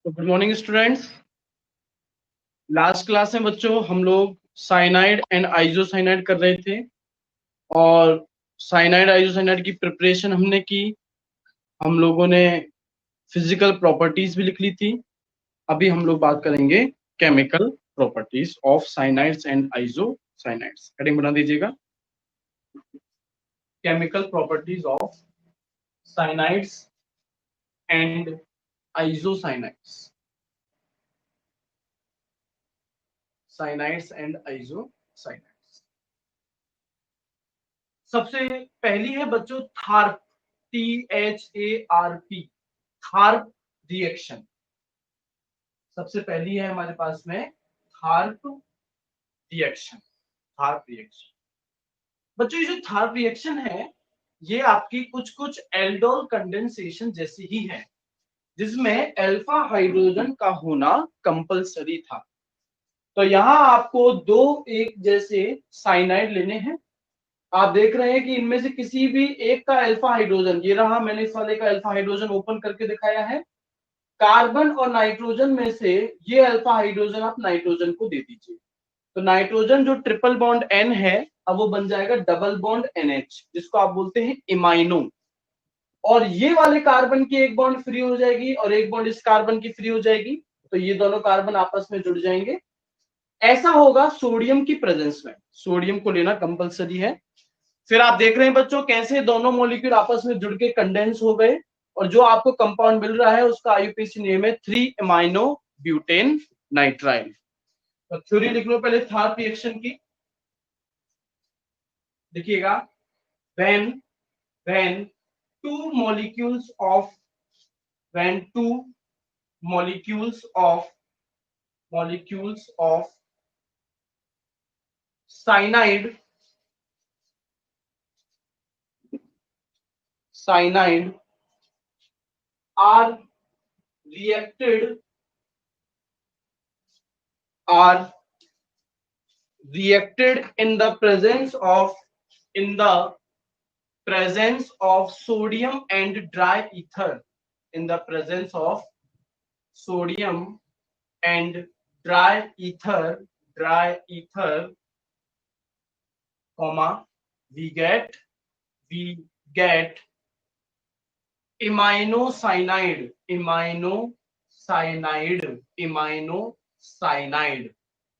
तो good morning students. Last class में बच्चों हम लोग साइनाइड एंड आइसोसाइनाइड कर रहे थे और साइनाइड आइसोसाइनाइड की प्रिपरेशन हमने की। हम लोगों ने फिजिकल प्रॉपर्टीज भी लिख ली थी। अभी हम लोग बात करेंगे chemical properties of cyanides and isocyanides. Heading बना दीजिएगा, chemical properties of cyanides and isocyanides. Cyanides and isocyanides. सबसे पहली है बच्चों थार्प, THARP, थार्प रिएक्शन। सबसे पहली है हमारे पास में थार्प रिएक्शन। थार्प रिएक्शन बच्चों, ये जो थार्प रिएक्शन है ये आपकी कुछ कुछ एल्डोल कंडेंसेशन जैसी ही है, जिसमें अल्फा हाइड्रोजन का होना कंपलसरी था। तो यहां आपको दो एक जैसे साइनाइड लेने हैं। आप देख रहे हैं कि इनमें से किसी भी एक का अल्फा हाइड्रोजन, ये रहा, मैंने इस वाले का अल्फा हाइड्रोजन ओपन करके दिखाया है। कार्बन और नाइट्रोजन में से ये अल्फा हाइड्रोजन आप नाइट्रोजन को दे दीजिए, तो नाइट्रोजन जो ट्रिपल बॉन्ड N है अब वो बन जाएगा डबल बॉन्ड NH, जिसको आप बोलते हैं इमाइनो। और ये वाले कार्बन की एक बॉन्ड फ्री हो जाएगी और एक बॉन्ड इस कार्बन की फ्री हो जाएगी, तो ये दोनों कार्बन आपस में जुड़ जाएंगे। ऐसा होगा सोडियम की प्रेजेंस में, सोडियम को लेना कंपलसरी है। फिर आप देख रहे हैं बच्चों कैसे दोनों मॉलिक्यूल आपस में जुड़ के कंडेंस हो गए, और जो आपको कंपाउंड मिल रहा है उसका आईयूपीएसी नेम है 3 अमाइनो ब्यूटेन नाइट्राइल। तो थ्योरी लिख लो पहले थार्प रिएक्शन की। देखिएगा, when when two molecules of when two molecules of cyanide cyanide are reacted are reacted in the presence of sodium and dry ether, in the presence of sodium and dry ether, comma, we get iminocyanide,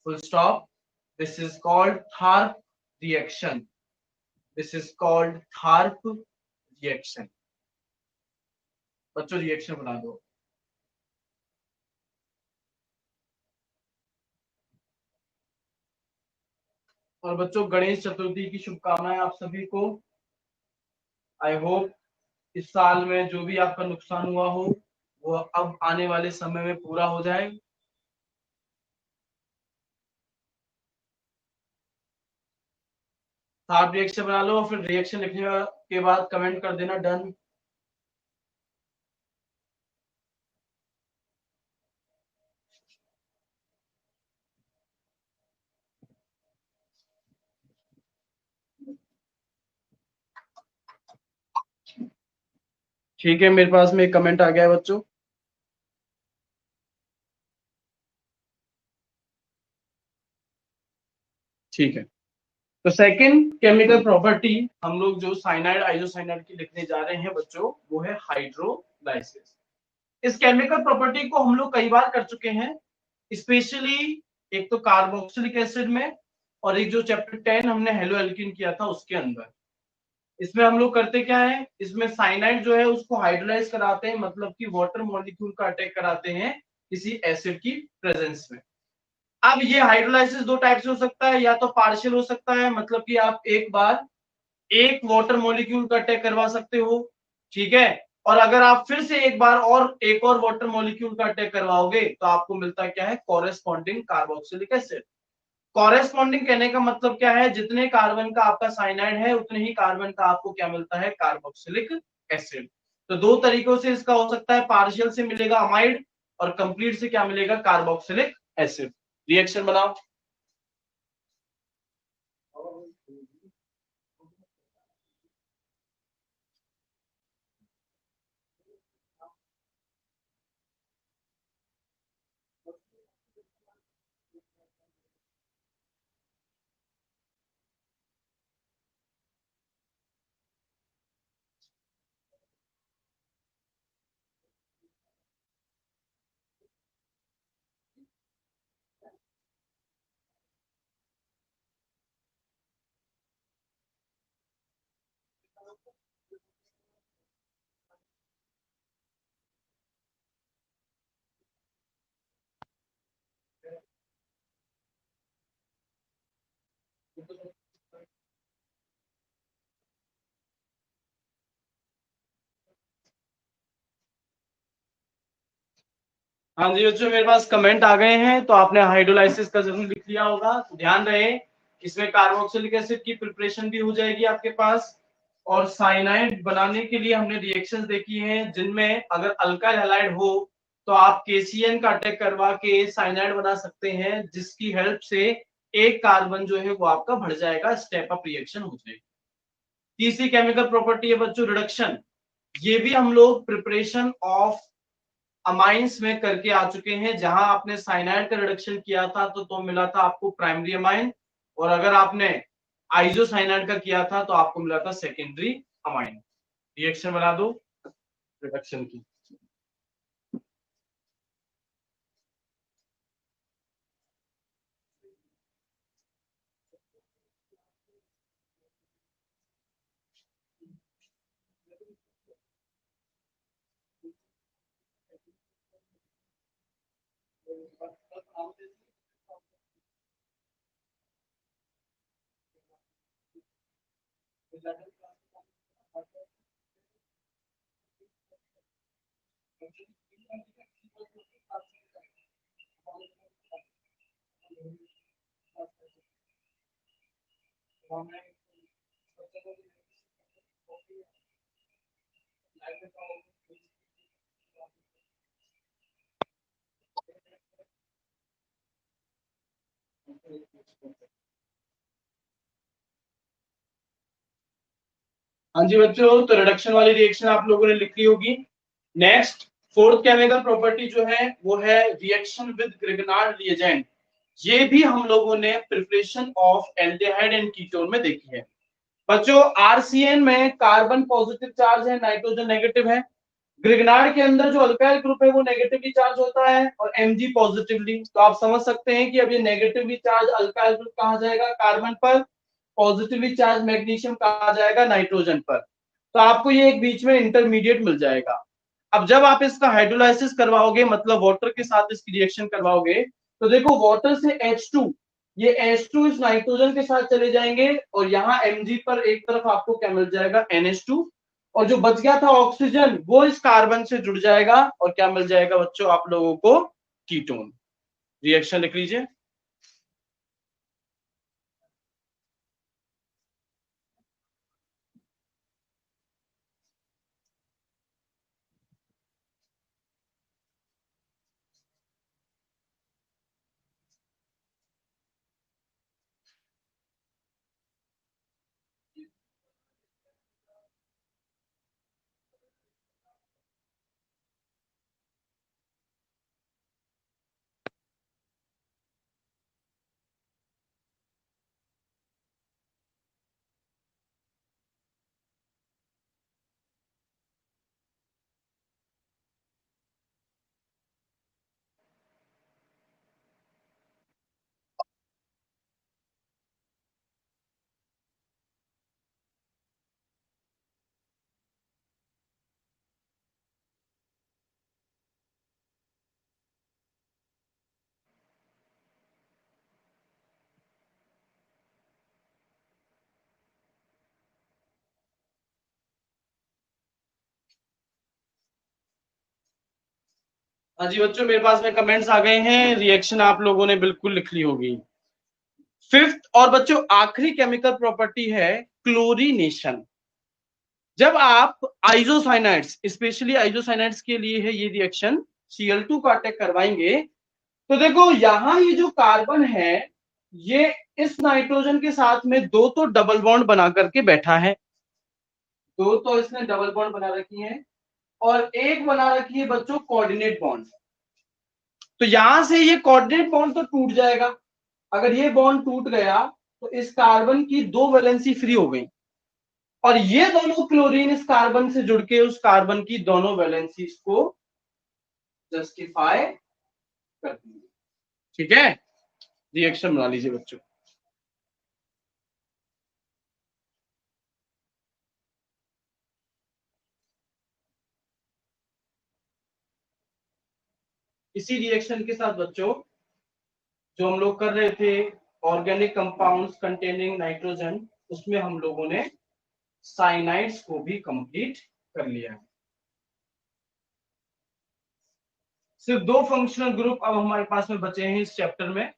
full stop. This is called Tharp reaction. बच्चों reaction बना दो। और बच्चों गणेश चतुर्थी की शुभकामनाएं आप सभी को। आई होप इस साल में जो भी आपका नुकसान हुआ हो वो अब आने वाले समय में पूरा हो जाए। आप रिएक्शन बना लो और फिर रिएक्शन लिखने के बाद कमेंट कर देना डन। ठीक है, मेरे पास में एक कमेंट आ गया है बच्चों। ठीक है, तो सेकंड केमिकल प्रॉपर्टी हम लोग जो साइनाइड आइसोसाइनाइड की लिखने जा रहे हैं बच्चों, वो है हाइड्रोलाइसिस। इस केमिकल प्रॉपर्टी को हम लोग कई बार कर चुके हैं, स्पेशली एक तो कार्बोक्सिलिक एसिड में, और एक जो चैप्टर 10 हमने हेलो एल्किन किया था उसके अंदर। इसमें हम लोग करते क्या है, इसमें साइनाइड जो है उसको हाइड्रोलाइज कराते हैं, मतलब कि वाटर मॉलिक्यूल का अटैक कराते हैं किसी एसिड की प्रेजेंस में। अब ये हाइड्रोलाइसिस दो टाइप से हो सकता है, या तो पार्शियल हो सकता है, मतलब कि आप एक बार एक वाटर मॉलिक्यूल का अटैक करवा सकते हो, ठीक है, और अगर आप फिर से एक बार और एक और वाटर मॉलिक्यूल का अटैक करवाओगे तो आपको मिलता क्या है, कॉरेस्पॉन्डिंग कार्बोक्सिलिक एसिड। कॉरेस्पॉन्डिंग कहने का मतलब क्या है, जितने कार्बन का आपका साइनाइड है उतने ही कार्बन का आपको क्या मिलता है, कार्बोक्सिलिक एसिड। तो दो तरीकों से इसका हो सकता है, पार्शियल से मिलेगा अमाइड और कंप्लीट से क्या मिलेगा, कार्बोक्सिलिक एसिड। रिएक्शन बनाओ। हाँ जी बच्चों, मेरे पास कमेंट आ गए हैं, तो आपने हाइड्रोलाइसिस का जरूर लिख लिया होगा। तो ध्यान रहे, इसमें कार्बोक्सिलिक एसिड की प्रिपरेशन भी हो जाएगी आपके पास, और साइनाइड बनाने के लिए हमने रिएक्शंस देखी हैं, जिनमें अगर अल्काइल हैलाइड हो तो आप केसीएन का अटैक करवा के साइनाइड बना सकते हैं, जिसकी हेल्प से एक कार्बन जो है वो आपका बढ़ जाएगा, स्टेप अप रिएक्शन हो जाएगी। तीसरी केमिकल प्रॉपर्टी है बच्चों रिडक्शन। ये भी हम लोग प्रिपरेशन ऑफ अमाइंस में करके आ चुके हैं। जहां आपने साइनाइड का रिडक्शन किया था तो मिला था आपको प्राइमरी अमाइन, और अगर आपने आइसोसाइनाइड का किया था तो आपको मिला था सेकेंडरी अमाइन। रिएक्शन बना दो रिडक्शन की। हाँ जी बच्चों, तो रिडक्शन वाली रिएक्शन आप लोगों ने लिख ली होगी। नेक्स्ट फोर्थ केमिकल प्रॉपर्टी जो है वो है रिएक्शन विद ग्रिगनार्ड रिएजेंट। ये भी हम लोगों ने preparation of aldehyde and ketone में देखी है। बच्चों आरसीएन में कार्बन पॉजिटिव चार्ज है, नाइट्रोजन नेगेटिव है। ग्रिगनार्ड के अंदर जो अल्काइल ग्रुप है वो नेगेटिवली चार्ज होता है और एमजी पॉजिटिवली। तो आप समझ सकते हैं कि अब ये नेगेटिवली चार्ज अल्काइल ग्रुप कहा जाएगा कार्बन पर, पॉजिटिवली चार्ज मैग्नीशियम कहा जाएगा नाइट्रोजन पर। तो आपको ये एक बीच में इंटरमीडिएट मिल जाएगा। अब जब आप इसका हाइड्रोलाइसिस करवाओगे, मतलब वाटर के साथ इसकी रिएक्शन करवाओगे, तो देखो वाटर से H2, ये H2 इस नाइट्रोजन के साथ चले जाएंगे, और यहाँ Mg पर एक तरफ आपको क्या मिल जाएगा NH2, और जो बच गया था ऑक्सीजन वो इस कार्बन से जुड़ जाएगा, और क्या मिल जाएगा बच्चों आप लोगों को कीटोन। रिएक्शन लिख लीजिए। हाँ जी बच्चों, मेरे पास में कमेंट्स आ गए हैं, रिएक्शन आप लोगों ने बिल्कुल लिख ली होगी। फिफ्थ और बच्चों आखिरी केमिकल प्रॉपर्टी है क्लोरीनेशन। जब आप आइसोसाइनाइड्स, स्पेशली आइसोसाइनाइड्स के लिए है ये रिएक्शन, Cl2 का अटैक करवाएंगे, तो देखो यहां ये जो कार्बन है ये इस नाइट्रोजन के साथ में दो तो डबल बॉन्ड बना करके बैठा है, दो तो इसने डबल बॉन्ड बना रखी है, और एक बना रखी है बच्चों कोऑर्डिनेट बॉन्ड। तो यहां से ये कोऑर्डिनेट बॉन्ड तो टूट जाएगा। अगर ये बॉन्ड टूट गया तो इस कार्बन की दो वैलेंसी फ्री हो गई, और ये दोनों क्लोरीन इस कार्बन से जुड़ के उस कार्बन की दोनों वैलेंसीज को जस्टिफाई कर देंगे। ठीक है, रिएक्शन बना लीजिए बच्चों। इसी रिएक्शन के साथ बच्चों जो हम लोग कर रहे थे ऑर्गेनिक कंपाउंड्स कंटेनिंग नाइट्रोजन, उसमें हम लोगों ने साइनाइड्स को भी कंप्लीट कर लिया है। सिर्फ 2 फंक्शनल ग्रुप अब हमारे पास में बचे हैं इस चैप्टर में,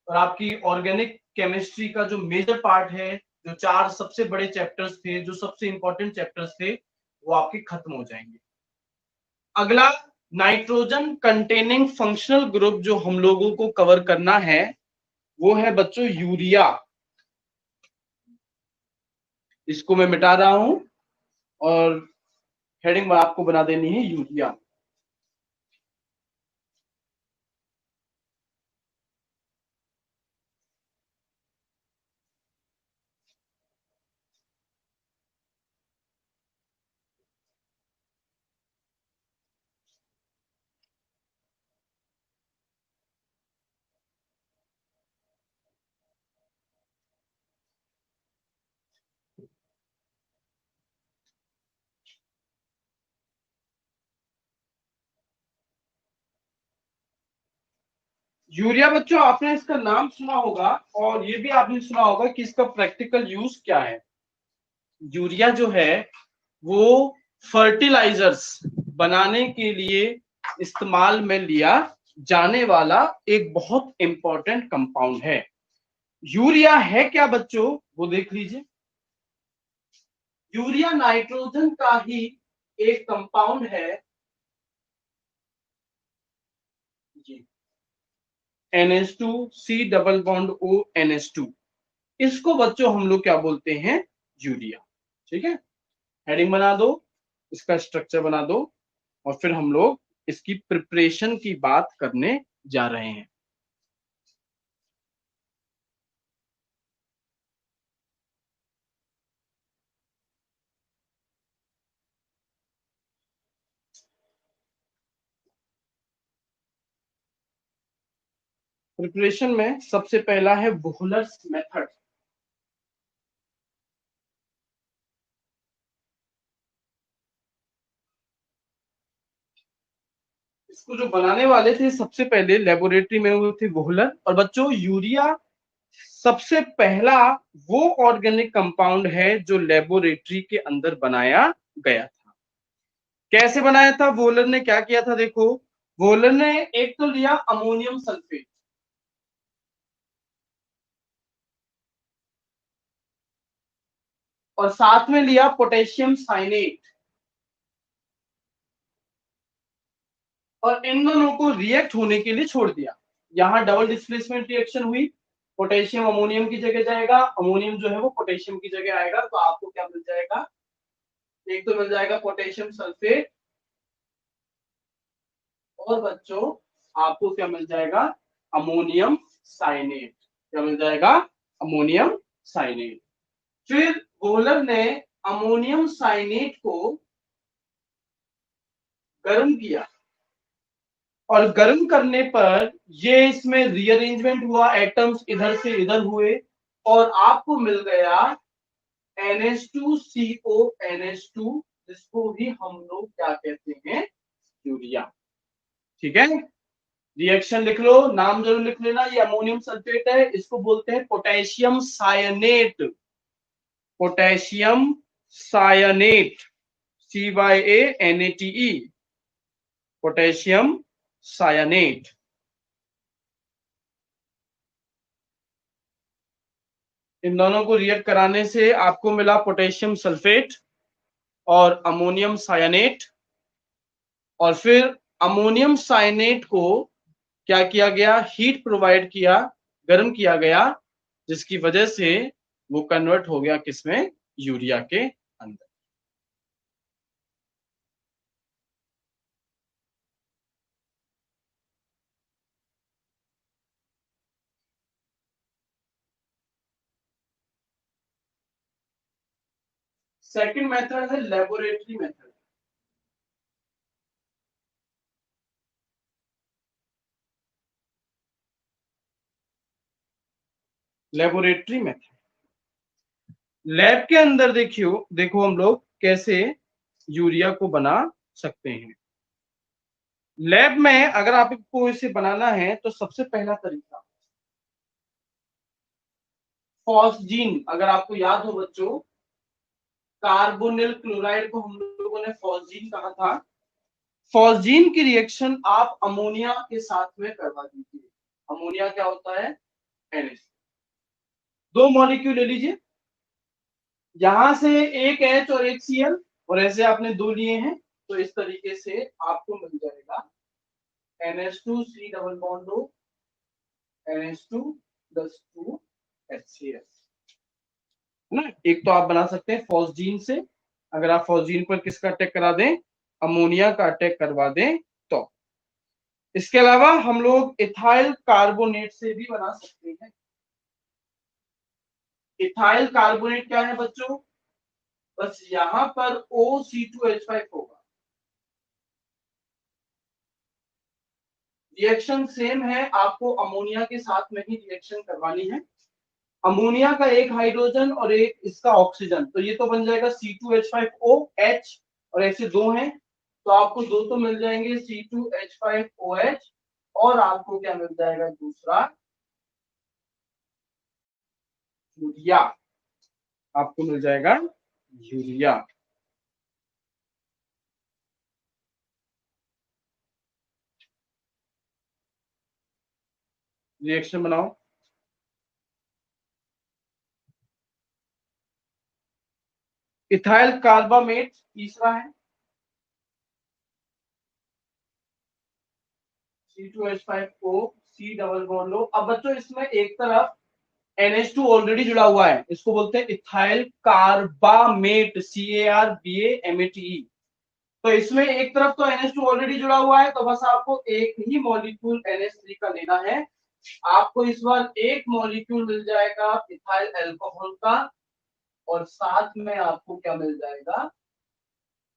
और आपकी ऑर्गेनिक केमिस्ट्री का जो मेजर पार्ट है, जो 4 सबसे बड़े चैप्टर्स थे, जो सबसे इंपॉर्टेंट चैप्टर्स थे, वो आपके खत्म हो जाएंगे। अगला नाइट्रोजन कंटेनिंग फंक्शनल ग्रुप जो हम लोगों को कवर करना है वो है बच्चों यूरिया। इसको मैं मिटा रहा हूं और हेडिंग आपको बना देनी है यूरिया। यूरिया बच्चों आपने इसका नाम सुना होगा और ये भी आपने सुना होगा कि इसका प्रैक्टिकल यूज क्या है। यूरिया जो है वो फर्टिलाइजर्स बनाने के लिए इस्तेमाल में लिया जाने वाला एक बहुत इंपॉर्टेंट कंपाउंड है। यूरिया है क्या बच्चों, वो देख लीजिए। यूरिया नाइट्रोजन का ही एक कंपाउंड है जी, NH2C double bond O NH2। इसको बच्चों हम लोग क्या बोलते हैं, यूरिया। ठीक है, हेडिंग बना दो, इसका स्ट्रक्चर बना दो, और फिर हम लोग इसकी प्रिपरेशन की बात करने जा रहे हैं। प्रिपरेशन में सबसे पहला है वोहलर्स मेथड। इसको जो बनाने वाले थे सबसे पहले लेबोरेटरी में वो थे वोहलर। और बच्चों यूरिया सबसे पहला वो ऑर्गेनिक कंपाउंड है जो लेबोरेटरी के अंदर बनाया गया था। कैसे बनाया था, वोहलर ने क्या किया था, देखो वोहलर ने एक तो लिया अमोनियम सल्फेट, और साथ में लिया पोटेशियम साइनेट, और इन दोनों को रिएक्ट होने के लिए छोड़ दिया। यहां डबल डिस्प्लेसमेंट रिएक्शन हुई, पोटेशियम अमोनियम की जगह जाएगा, अमोनियम जो है वो पोटेशियम की जगह आएगा, तो आपको क्या मिल जाएगा, एक तो मिल जाएगा पोटेशियम सल्फेट, और बच्चों आपको क्या मिल जाएगा, अमोनियम साइनेट। क्या मिल जाएगा, अमोनियम साइनेट। फिर वोहलर ने अमोनियम साइनेट को गर्म किया, और गर्म करने पर ये इसमें रीअरेंजमेंट हुआ, एटम्स इधर से इधर हुए, और आपको मिल गया NH2CO NH2, जिसको भी हम लोग क्या कहते हैं, यूरिया। ठीक है, रिएक्शन लिख लो, नाम जरूर लिख लेना, ये अमोनियम सल्फेट है, इसको बोलते हैं potassium cyanate. Potassium cyanate, CYANATE, potassium cyanate. इन दोनों को रिएक्ट कराने से आपको मिला पोटेशियम सल्फेट और अमोनियम सायनेट। और फिर अमोनियम साइनेट को क्या किया गया, हीट प्रोवाइड किया, गर्म किया गया, जिसकी वजह से वो कन्वर्ट हो गया किसमें, यूरिया के अंदर। सेकंड मेथड है laboratory method. Laboratory method, lab के अंदर देखियो, देखो हम लोग कैसे यूरिया को बना सकते हैं। लैब में अगर आपको इसे बनाना है तो सबसे पहला तरीका फॉस्जीन, अगर आपको याद हो बच्चों, कार्बोनिल क्लोराइड को हम लोगों ने फॉस्जीन कहा था। फॉस्जीन की रिएक्शन आप अमोनिया के साथ में करवा दीजिए। अमोनिया क्या होता है? NH। दो मॉलिक्यूल ले लीजिए, यहां से एक H और एक Cl, और ऐसे आपने दो लिए हैं तो इस तरीके से आपको मिल जाएगा NH2C double bond O NH2 plus 2HCl, है ना। एक तो आप बना सकते हैं फॉस्जीन से, अगर आप फॉस्जीन पर किसका अटैक करा दें, अमोनिया का अटैक करवा दें तो। इसके अलावा हम लोग इथाइल कार्बोनेट से भी बना सकते हैं। इथाइल कार्बोनेट क्या है बच्चों? बस यहां पर OC2H5 होगा। रिएक्शन सेम है, आपको अमोनिया के साथ में ही रिएक्शन करवानी है। अमोनिया का एक हाइड्रोजन और एक इसका ऑक्सीजन, तो ये तो बन जाएगा C2H5OH, और ऐसे दो हैं तो आपको दो तो मिल जाएंगे C2H5OH, और आपको क्या मिल जाएगा दूसरा यूरिया, आपको मिल जाएगा यूरिया। रिएक्शन बनाओ। इथाइल कार्बामेट तीसरा है, C2H5O C डबल बॉन्ड लो। अब बच्चों इसमें एक तरफ NH2 ऑलरेडी जुड़ा हुआ है, इसको बोलते हैं इथाइल कार्बामेट, CARBAMATE। तो इसमें एक तरफ तो NH2 ऑलरेडी जुड़ा हुआ है, तो बस आपको एक ही मॉलिक्यूल NH3 का लेना है। आपको इस बार एक मॉलिक्यूल मिल जाएगा इथाइल अल्कोहल का, और साथ में आपको क्या मिल जाएगा?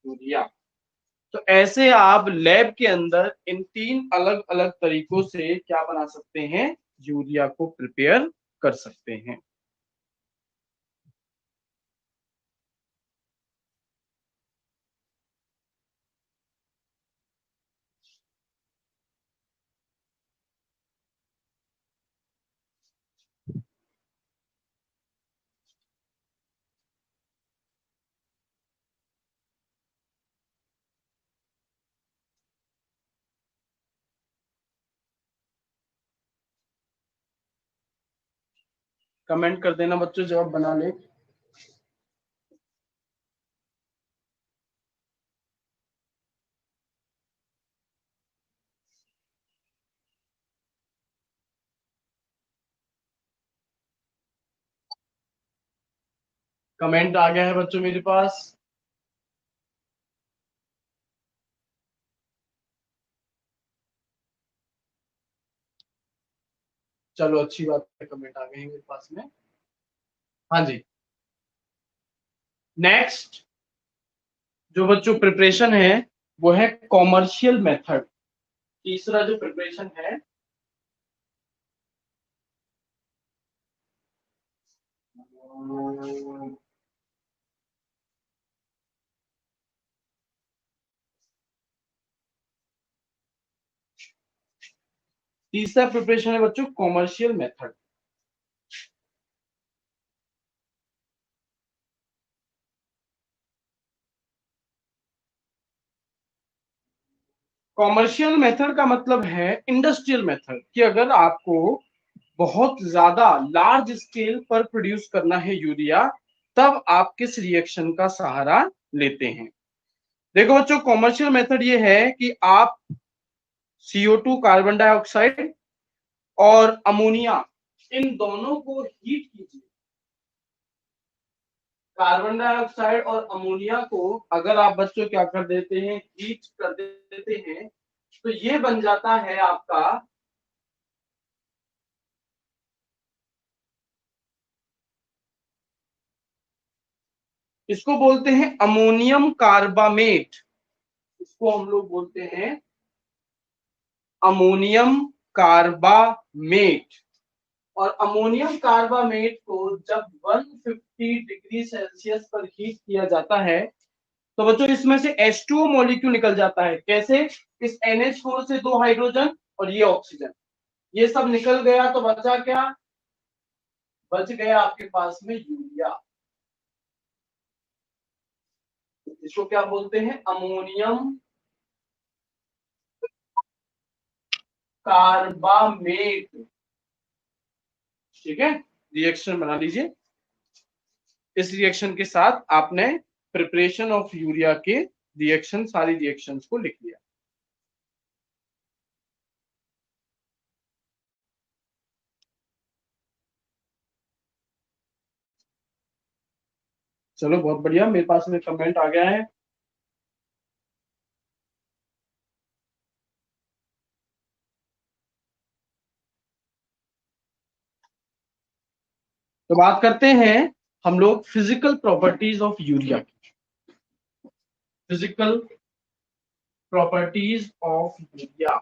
यूरिया। तो ऐसे आप लैब के अंदर इन तीन अलग अलग तरीकों से क्या बना सकते हैं? यूरिया को प्रिपेयर कर सकते हैं। कमेंट कर देना बच्चों जब आप बना ले। कमेंट आ गया है बच्चों मेरे पास। चलो अच्छी बात है, कमेंट आ गए हैं मेरे पास में। हाँ जी। नेक्स्ट जो बच्चों प्रिपरेशन है वो है कॉमर्शियल मेथड। तीसरा जो प्रिपरेशन है, तीसरा प्रिपरेशन है बच्चों कॉमर्शियल मेथड। कॉमर्शियल मेथड का मतलब है इंडस्ट्रियल मेथड, कि अगर आपको बहुत ज्यादा लार्ज स्केल पर प्रोड्यूस करना है यूरिया, तब आप किस रिएक्शन का सहारा लेते हैं? देखो बच्चों, कॉमर्शियल मेथड ये है कि आप CO2 कार्बन डाइऑक्साइड और अमोनिया, इन दोनों को हीट कीजिए। कार्बन डाइऑक्साइड और अमोनिया को अगर आप बच्चों क्या कर देते हैं, हीट कर देते हैं, तो ये बन जाता है आपका इसको बोलते हैं अमोनियम कार्बामेट। इसको हम लोग बोलते हैं अमोनियम कार्बामेट। और अमोनियम कार्बामेट को जब 150 डिग्री सेल्सियस पर हीट किया जाता है, तो बच्चों इसमें से H2O मॉलिक्यूल निकल जाता है। कैसे? इस NH4 से 2 हाइड्रोजन और ये ऑक्सीजन, ये सब निकल गया तो बचा क्या? बच गया आपके पास में यूरिया। इसको क्या बोलते हैं? Ammonium carbamate. ठीक है, रिएक्शन बना लीजिए। इस रिएक्शन के साथ आपने प्रिपरेशन ऑफ यूरिया के रिएक्शन, सारी रिएक्शंस को लिख लिया। चलो बहुत बढ़िया, मेरे पास में कमेंट आ गया है। तो बात करते हैं हम लोग फिजिकल प्रॉपर्टीज ऑफ यूरिया की। Physical properties of urea.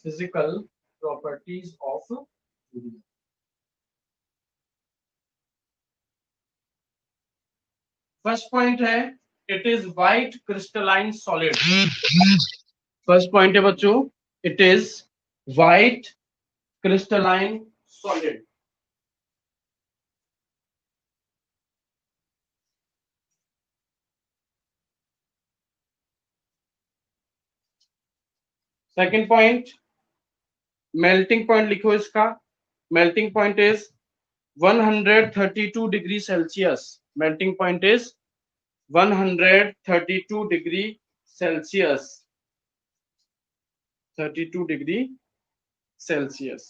Physical properties of urea. First point है, it is white crystalline solid. First point है बच्चों, it is white crystalline solid. Second point, melting point लिखो इसका। Melting point is 132 degree Celsius. Melting point is 132 degree Celsius. 32 degree Celsius.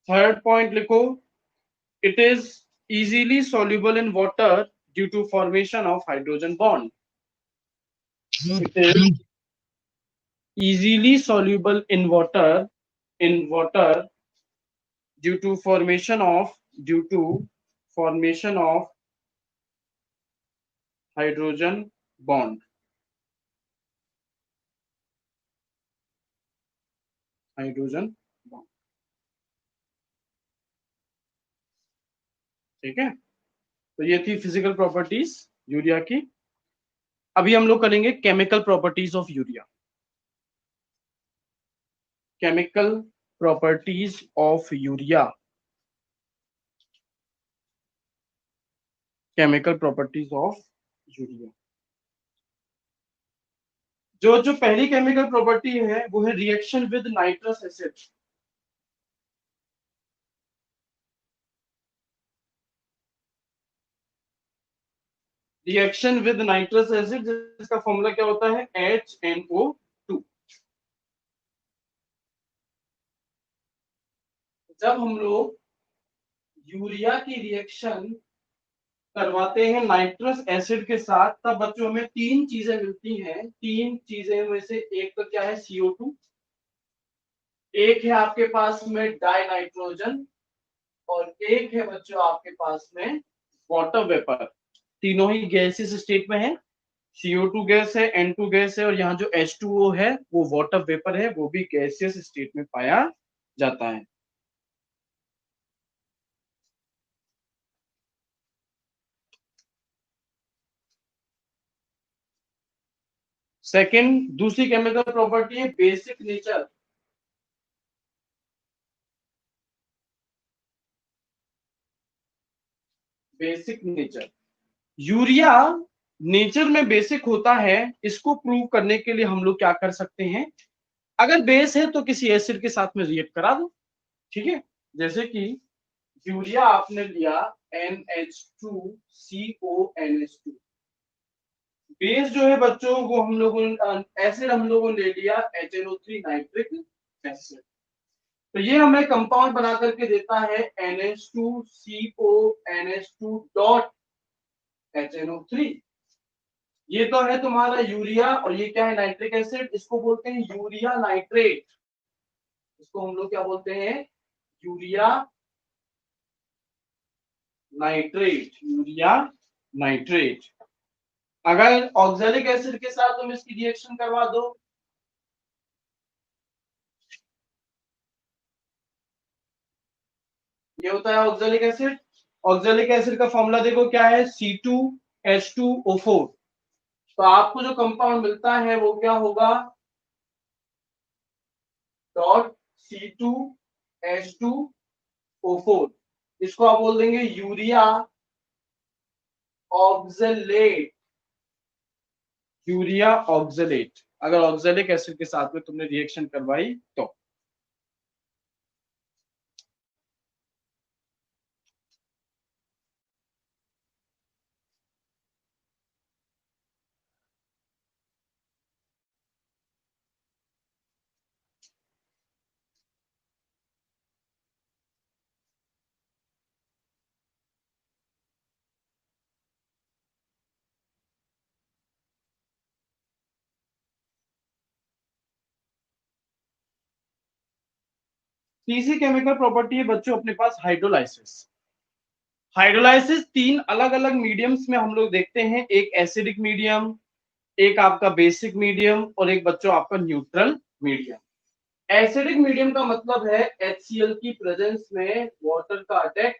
Third point लिखो, it is easily soluble in water due to formation of hydrogen bond. It is easily soluble in water due to formation of hydrogen bond. Hydrogen bond. ठीक है, तो ये थी physical properties urea की। अभी हम लोग करेंगे chemical properties of urea. Chemical properties of urea. Chemical properties of urea. जो पहली केमिकल प्रॉपर्टी है वो है reaction with nitrous acid. Reaction with nitrous acid, जिसका फॉर्मूला क्या होता है? HNO2। जब हम लोग यूरिया की रिएक्शन करवाते हैं नाइट्रस एसिड के साथ, तब बच्चों हमें तीन चीजें मिलती हैं। तीन चीजें में से एक तो क्या है? CO2। एक है आपके पास में डाई नाइट्रोजन, और एक है बच्चों आपके पास में वाटर वेपर। तीनों ही गैसेस स्टेट में है। CO2 गैस है, N2 गैस है, और यहाँ जो H2O है वो वाटर वेपर है, वो भी गैसियस स्टेट में पाया जाता है। सेकंड, दूसरी केमिकल प्रॉपर्टी है basic nature. Basic nature. Urea nature में बेसिक होता है, इसको प्रूव करने के लिए हम लोग क्या कर सकते हैं? अगर बेस है तो किसी एसिड के साथ में रिएक्ट करा दो। ठीक है, जैसे कि यूरिया आपने लिया NH2CONH2। बेस जो है बच्चों वो हम लोगों, एसिड हम लोगों ने ले लिया HNO3 नाइट्रिक एसिड। तो ये हमें कंपाउंड बना करके देता है NH2CONH2 डॉट HNO3। ये तो है तुम्हारा यूरिया, और ये क्या है? Nitric acid. इसको बोलते हैं यूरिया नाइट्रेट। इसको हम लोग क्या बोलते हैं? Urea nitrate. Urea nitrate. अगर ऑक्सैलिक एसिड के साथ तुम इसकी रिएक्शन करवा दो, ये होता है ऑक्जेलिक एसिड। ऑक्जेलिक एसिड का फॉर्मूला देखो क्या है, C2H2O4। तो आपको जो कंपाउंड मिलता है वो क्या होगा, डॉट C2H2O4। इसको आप बोल देंगे यूरिया ऑक्जेलेट। यूरिया ऑक्जेलेट, अगर ऑक्जेलिक एसिड के साथ में तुमने रिएक्शन करवाई तो। तीसरी केमिकल प्रॉपर्टी है बच्चों अपने पास हाइड्रोलाइसिस। हाइड्रोलाइसिस तीन अलग अलग मीडियम्स में हम लोग देखते हैं, एक एसिडिक मीडियम, एक आपका बेसिक मीडियम, और एक बच्चों आपका न्यूट्रल मीडियम। एसिडिक मीडियम का मतलब है HCl की प्रेजेंस में वाटर का अटैक।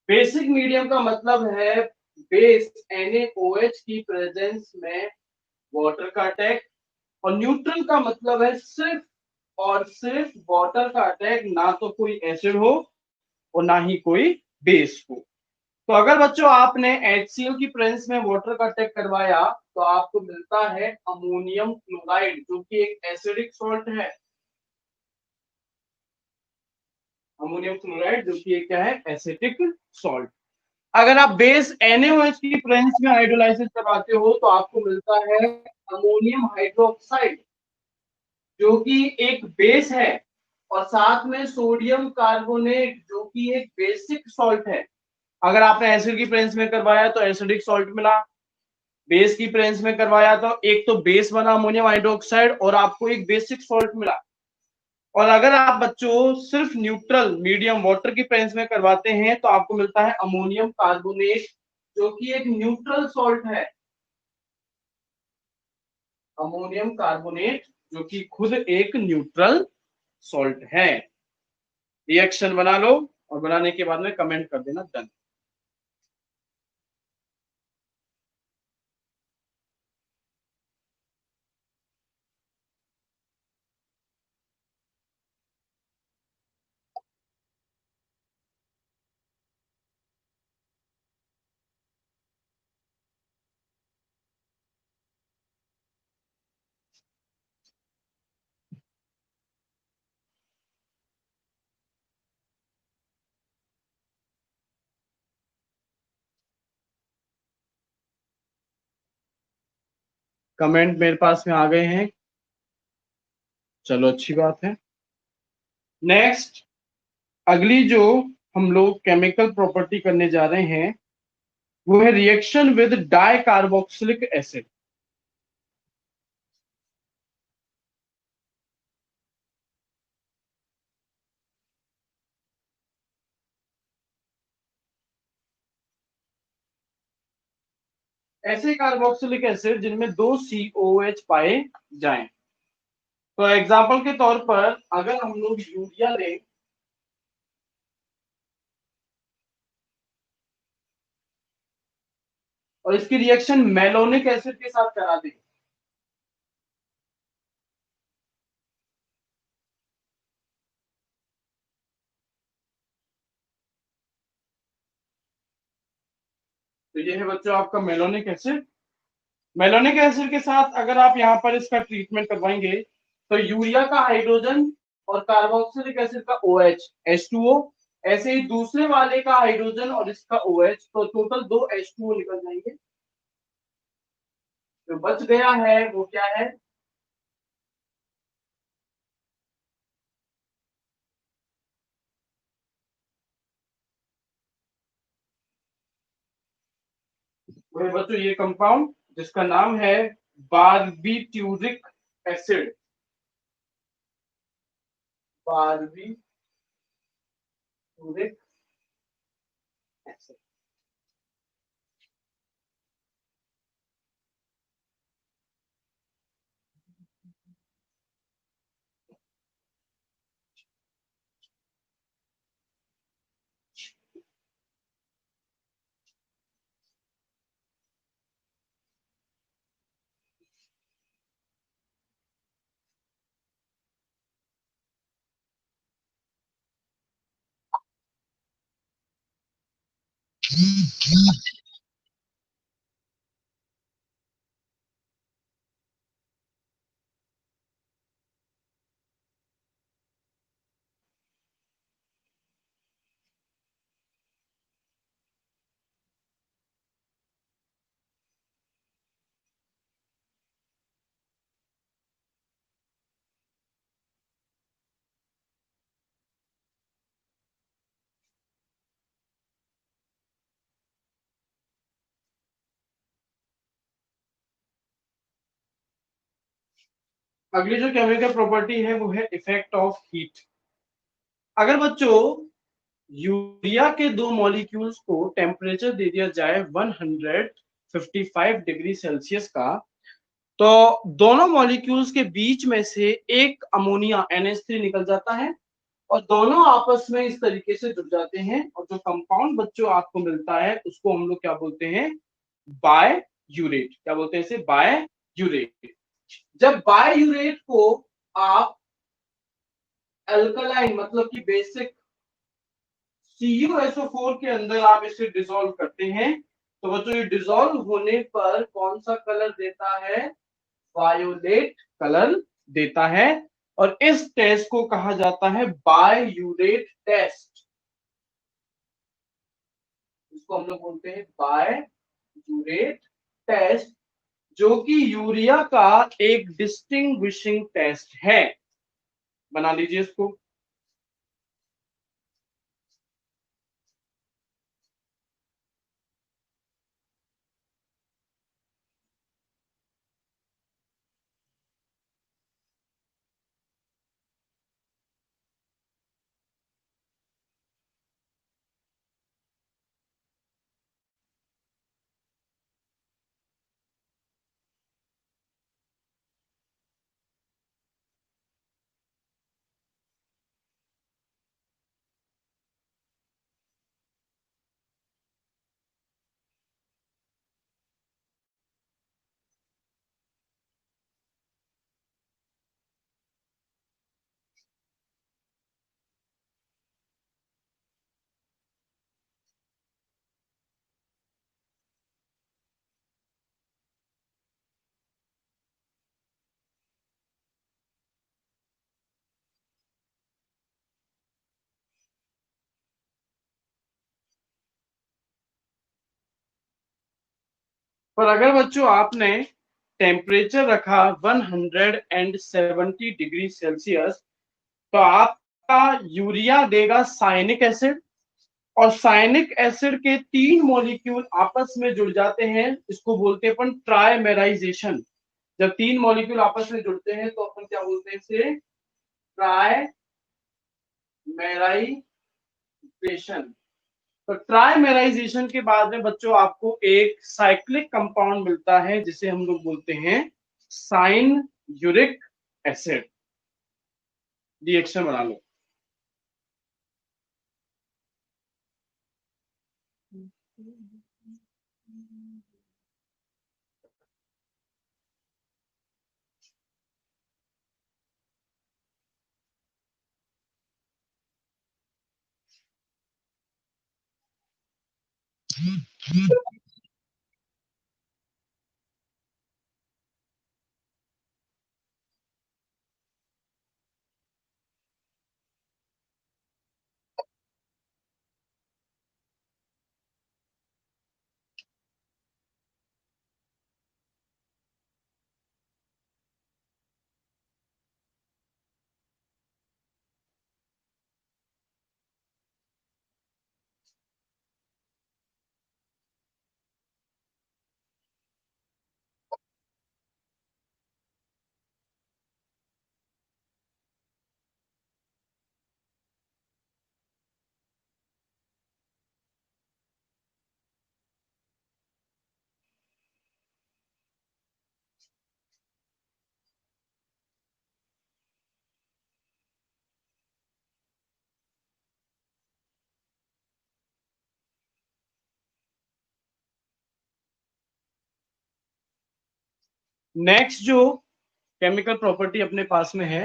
बेसिक मीडियम का मतलब है बेस NaOH की प्रेजेंस में वाटर का अटैक। और न्यूट्रल का मतलब है सिर्फ और सिर्फ वाटर का अटैक, ना तो कोई एसिड हो और ना ही कोई बेस हो। तो अगर बच्चों आपने HCl की प्रेजेंस में वाटर का अटैक करवाया तो आपको मिलता है अमोनियम क्लोराइड, जो कि एक एसिडिक सॉल्ट है। अमोनियम क्लोराइड जो कि एक क्या है, एसिडिक सॉल्ट। अगर आप बेस NaOH की प्रेजेंस में हाइड्रोलाइसिस करवाते हो तो आपको मिलता है अमोनियम हाइड्रोक्साइड, जो कि एक बेस है, और साथ में सोडियम कार्बोनेट जो कि एक बेसिक सॉल्ट है। अगर आपने एसिड की प्रेजेंस में करवाया तो एसिडिक सॉल्ट मिला, बेस की प्रेजेंस में करवाया तो एक तो बेस बना अमोनियम हाइड्रोक्साइड और आपको एक बेसिक सॉल्ट मिला। और अगर आप बच्चों सिर्फ न्यूट्रल मीडियम वाटर की प्रेजेंस में करवाते हैं तो आपको मिलता है अमोनियम कार्बोनेट, जो कि एक न्यूट्रल सॉल्ट है। अमोनियम कार्बोनेट जो कि खुद एक न्यूट्रल सॉल्ट है। रिएक्शन बना लो और बनाने के बाद में कमेंट कर देना डन। कमेंट मेरे पास में आ गए हैं, चलो अच्छी बात है। नेक्स्ट, अगली जो हम लोग केमिकल प्रॉपर्टी करने जा रहे हैं वो है reaction with di carboxylic acid. ऐसे कार्बोक्सिलिक एसिड जिनमें दो COH पाए जाएं। तो एग्जांपल के तौर पर अगर हम लोग यूरिया लें और इसकी रिएक्शन मेलोनिक एसिड के साथ करा दें, तो ये है बच्चों आपका मेलोनिक एसिड। मेलोनिक एसिड के साथ अगर आप यहाँ पर इसका ट्रीटमेंट करवाएंगे तो यूरिया का हाइड्रोजन और कार्बोक्सिलिक एसिड का OH H2O, ऐसे ही दूसरे वाले का हाइड्रोजन और इसका OH, तो टोटल दो H2O निकल जाएंगे। जो बच गया है वो क्या है, वो है बच्चों ये कंपाउंड जिसका नाम है बारबीट्यूरिक एसिड। बारबीट्यूरिक एसिड। अगली जो केमिकल प्रॉपर्टी है वो है इफेक्ट ऑफ हीट। अगर बच्चों यूरिया के दो मॉलिक्यूल्स को टेम्परेचर दे दिया जाए 155 डिग्री सेल्सियस का, तो दोनों मॉलिक्यूल्स के बीच में से एक अमोनिया NH3 निकल जाता है और दोनों आपस में इस तरीके से जुड़ जाते हैं, और जो कंपाउंड बच्चों आपको मिलता है उसको हम लोग क्या बोलते हैं, बाय यूरेट। क्या बोलते हैं इसे, बाय यूरेट। जब बाय यूरेट को आप अल्कलाइन मतलब कि बेसिक CuSO4 के अंदर आप इसे डिसॉल्व करते हैं, तो बच्चों ये डिसॉल्व होने पर कौन सा कलर देता है, वायोलेट कलर देता है। और इस टेस्ट को कहा जाता है बाययूरेट टेस्ट। इसको हम लोग बोलते हैं बाययूरेट टेस्ट, जो कि यूरिया का एक डिस्टिंग्विशिंग टेस्ट है। बना लीजिए इसको। पर अगर बच्चों आपने टेम्परेचर रखा 170 डिग्री सेल्सियस, तो आपका यूरिया देगा साइनिक एसिड, और साइनिक एसिड के 3 मॉलिक्यूल आपस में जुड़ जाते हैं। इसको बोलते हैं अपन ट्राइमेराइजेशन। जब 3 मॉलिक्यूल आपस में जुड़ते हैं तो अपन क्या बोलते हैं इसे, ट्राइमेराइजेशन। तो ट्राइमेराइजेशन के बाद में बच्चों आपको एक साइक्लिक कंपाउंड मिलता है जिसे हम लोग बोलते हैं साइन यूरिक एसिड। रिएक्शन बना लो। नेक्स्ट जो केमिकल प्रॉपर्टी अपने पास में है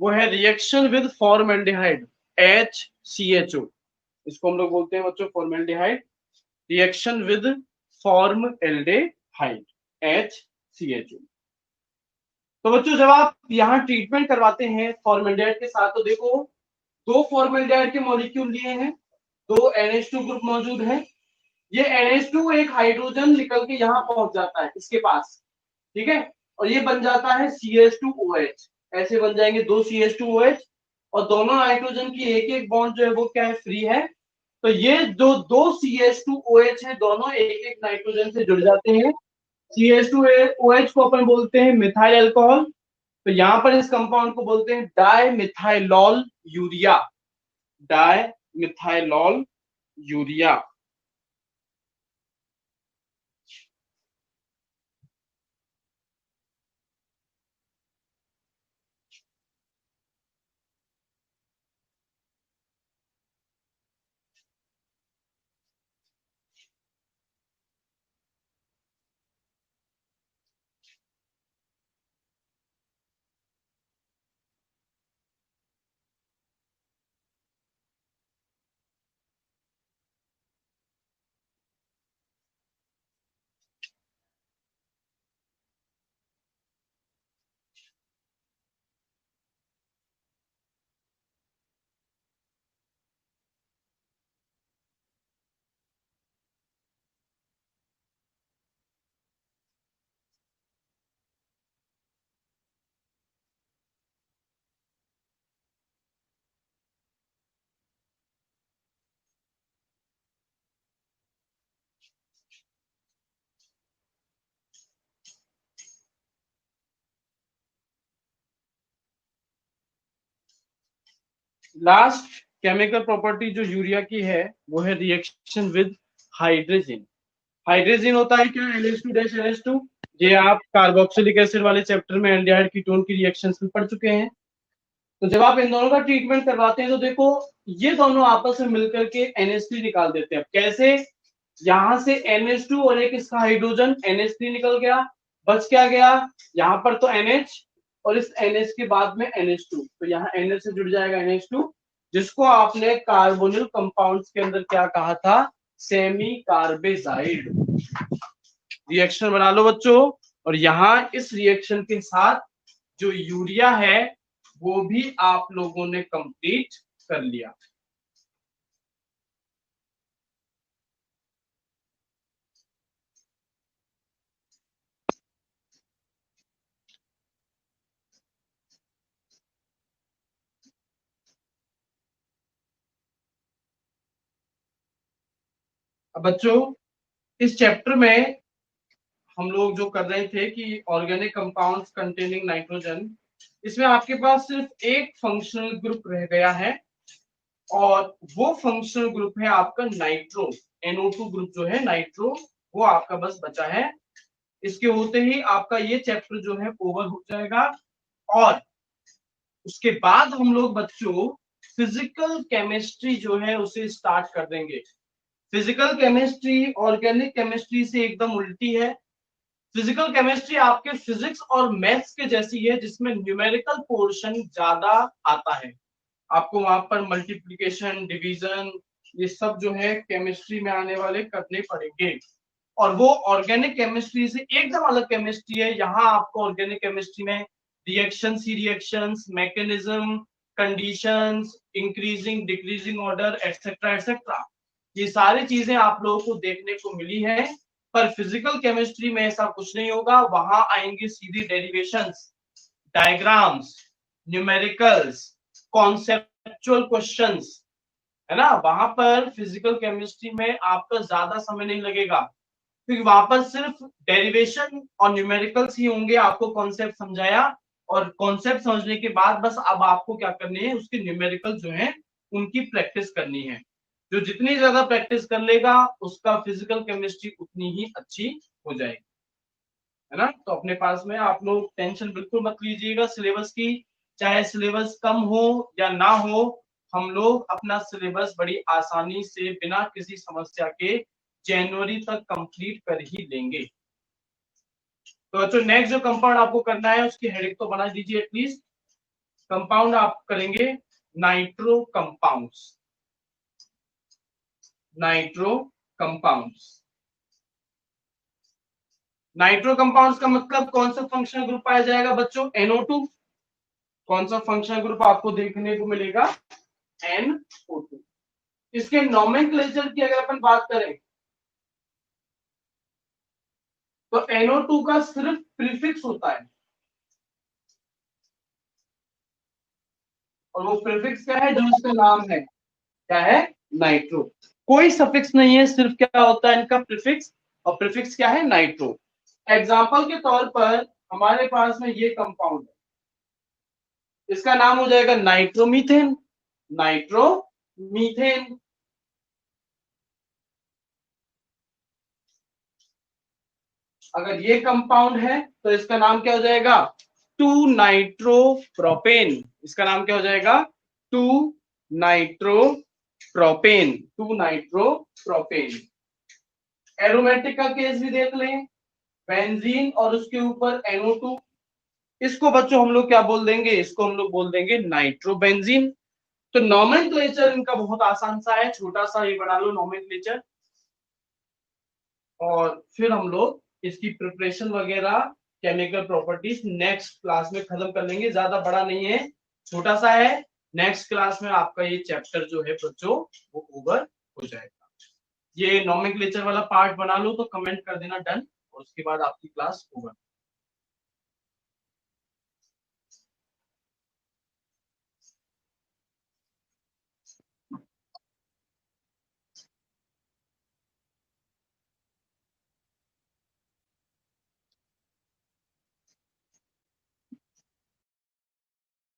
वो है रिएक्शन विद फॉर्मल्डिहाइड HCHO। इसको हम लोग बोलते हैं बच्चों formaldehyde. Reaction with formaldehyde HCHO। तो बच्चों जब आप यहाँ ट्रीटमेंट करवाते हैं फॉर्मल्डिहाइड के साथ, तो देखो दो फॉर्मल्डिहाइड के मॉलिक्यूल लिए हैं, दो NH2 ग्रुप मौजूद है। ये NH2 एक हाइड्रोजन निकल के यहाँ पहुंच जाता है इसके पास, ठीक है, और ये बन जाता है CH2OH। ऐसे बन जाएंगे दो CH2OH, और दोनों नाइट्रोजन की एक एक बॉन्ड जो है वो क्या है, फ्री है। तो ये जो दो CH2OH है दोनों एक एक नाइट्रोजन से जुड़ जाते हैं। CH2OH को अपन बोलते हैं मिथाइल अल्कोहल। तो यहां पर इस कंपाउंड को बोलते हैं di methylol urea, di methylol urea. Last chemical property जो यूरिया की है वो है रिएक्शन विद हाइड्रोजन। हाइड्रोजन होता है क्या, NH2-NH2। ये आप कार्बोक्सिलिक एसिड वाले चैप्टर में एल्डिहाइड कीटोन की रिएक्शंस में पढ़ चुके हैं। तो जब आप इन दोनों का ट्रीटमेंट करवाते हैं तो देखो ये दोनों आपस में मिलकर के NH3 निकाल देते हैं। कैसे, यहां से NH2 और एक इसका हाइड्रोजन NH3 निकल गया, बच क्या गया, यहाँ पर तो NH और इस NH के बाद में NH2, तो यहाँ NH से जुड़ जाएगा NH2, जिसको आपने कार्बोनिल कंपाउंड्स के अंदर क्या कहा था, सेमी कार्बेजाइड। रिएक्शन बना लो बच्चों, और यहाँ इस रिएक्शन के साथ जो यूरिया है वो भी आप लोगों ने कंप्लीट कर लिया। अब बच्चों इस चैप्टर में हम लोग जो कर रहे थे कि ऑर्गेनिक कंपाउंड्स कंटेनिंग नाइट्रोजन, इसमें आपके पास सिर्फ एक फंक्शनल ग्रुप रह गया है, और वो फंक्शनल ग्रुप है आपका नाइट्रो। NO2 ग्रुप जो है नाइट्रो, वो आपका बस बचा है। इसके होते ही आपका ये चैप्टर जो है ओवर हो जाएगा, और उसके बाद हम लोग बच्चों फिजिकल केमिस्ट्री जो है उसे स्टार्ट कर देंगे। फिजिकल केमिस्ट्री ऑर्गेनिक केमिस्ट्री से एकदम उल्टी है। फिजिकल केमिस्ट्री आपके फिजिक्स और मैथ्स के जैसी है, जिसमें न्यूमेरिकल पोर्शन ज्यादा आता है। आपको वहां पर मल्टीप्लिकेशन डिवीजन ये सब जो है केमिस्ट्री में आने वाले करने पड़ेंगे, और वो ऑर्गेनिक केमिस्ट्री से एकदम अलग केमिस्ट्री है। यहाँ आपको ऑर्गेनिक केमिस्ट्री में रिएक्शंस ही reactions, mechanism, conditions, increasing decreasing order etcetera etcetera, ये सारी चीजें आप लोगों को देखने को मिली है। पर फिजिकल केमिस्ट्री में ऐसा कुछ नहीं होगा, वहां आएंगे सीधी derivations, diagrams, numericals, conceptual questions, है ना। वहां पर फिजिकल केमिस्ट्री में आपका ज्यादा समय नहीं लगेगा, क्योंकि वहां पर सिर्फ डेरिवेशन और न्यूमेरिकल्स ही होंगे। आपको कॉन्सेप्ट समझाया, और कॉन्सेप्ट समझने के बाद बस अब आपको क्या करनी है, उसके न्यूमेरिकल जो है उनकी प्रैक्टिस करनी है। जो जितनी ज्यादा प्रैक्टिस कर लेगा उसका फिजिकल केमिस्ट्री उतनी ही अच्छी हो जाएगी, है ना। तो अपने पास में आप लोग टेंशन बिल्कुल मत लीजिएगा सिलेबस की, चाहे सिलेबस कम हो या ना हो, हम लोग अपना सिलेबस बड़ी आसानी से बिना किसी समस्या के जनवरी तक कंप्लीट कर ही लेंगे। तो बच्चों नेक्स्ट जो कंपाउंड आपको करना है उसकी हेडिंग तो बना दीजिए एटलीस्ट। कंपाउंड आप करेंगे nitro compounds. Nitro compounds. Nitro compounds का मतलब कौन सा फंक्शनल ग्रुप पाया जाएगा बच्चों? NO2। कौन सा फंक्शनल ग्रुप आपको देखने को मिलेगा? NO2। इसके नोमेनक्लेचर की अगर अपन बात करें तो NO2 का सिर्फ प्रीफिक्स होता है, और वो प्रीफिक्स क्या है? जो इसका नाम है, क्या है? नाइट्रो। कोई सफिक्स नहीं है, सिर्फ क्या होता है इनका? प्रीफिक्स। और प्रीफिक्स क्या है? नाइट्रो। एग्जाम्पल के तौर पर हमारे पास में ये कंपाउंड है, इसका नाम हो जाएगा नाइट्रोमीथेन। नाइट्रोमीथेन। अगर ये कंपाउंड है तो इसका नाम क्या हो जाएगा? 2-नाइट्रोप्रोपेन। इसका नाम क्या हो जाएगा? 2-नाइट्रोप्रोपेन। 2-नाइट्रोप्रोपेन। एरोमेटिक का केस भी देख लें, बेंजीन और उसके ऊपर NO2। इसको बच्चों हम लोग क्या बोल देंगे? इसको हम लोग बोल देंगे नाइट्रोबेंजीन। तो नोमेनक्लेचर इनका बहुत आसान सा है, छोटा सा ही बना लो नोमेनक्लेचर, और फिर हम लोग इसकी प्रिपरेशन वगैरह, केमिकल प्रॉपर्टीज नेक्स्ट क्लास में खत्म कर लेंगे। ज्यादा बड़ा नहीं है, छोटा सा है। नेक्स्ट क्लास में आपका ये चैप्टर जो है बच्चों वो ओवर हो जाएगा। ये नोमेनक्लेचर वाला पार्ट बना लो तो कमेंट कर देना डन, और उसके बाद आपकी क्लास ओवर।